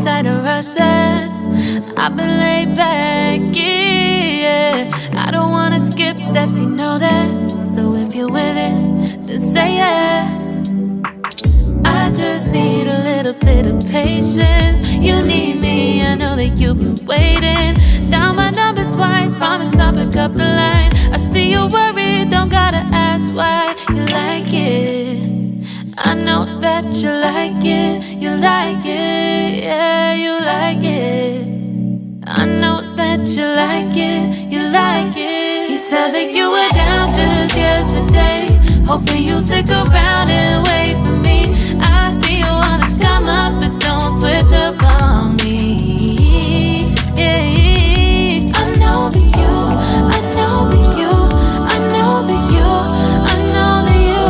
tight to rush that. I've been laid back, yeah. I don't wanna skip steps, you know that. So if you're with it, then say yeah. I just need a little bit of patience. You need me, I know that you've been waiting. Down my number twice, promise I'll pick up the line. I see you worried, don't gotta ask why. You like it, I know that you like it. You like it, yeah, you like it. I know that you like it, you like it. You said that you were down just yesterday, hoping you'll stick around and wait for me. I see you wanna come up, but don't switch up on me. Yeah. I know that you, I know that you, I know that you, I know that you.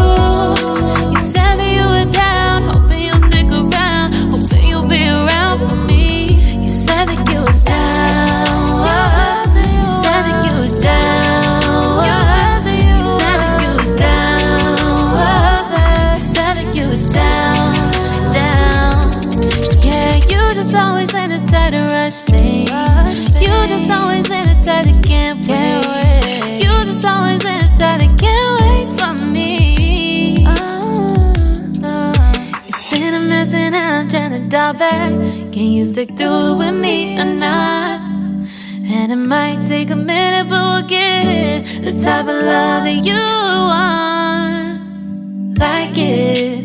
You said that you were down, hoping you'll stick around, hoping you'll be around for me. You said that you were down, you said that you were down, you said that you were down, you said that you were down, down. Yeah, you just always been the type to rush things. You just always been the type that can't wait. You just always been the type that can't wait for me. It's been a mess and I'm trying to dial back. Can you stick through it with me or not? And it might take a minute, but we'll get it. The type of love that you want. Like it,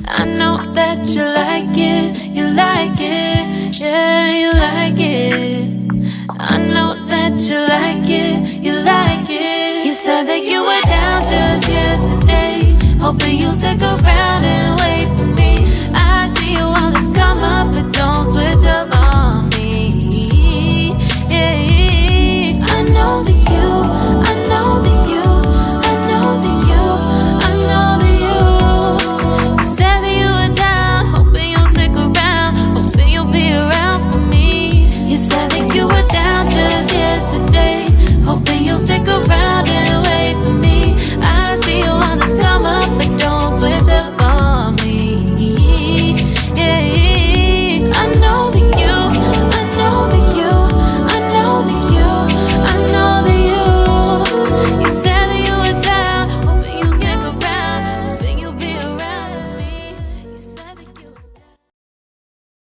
I know that you like it. You like it, yeah, you like it. I know that you like it. You like it. You said that you were down just yesterday, hoping you'll stick around and wait for me. I see you wanna come up, but don't switch up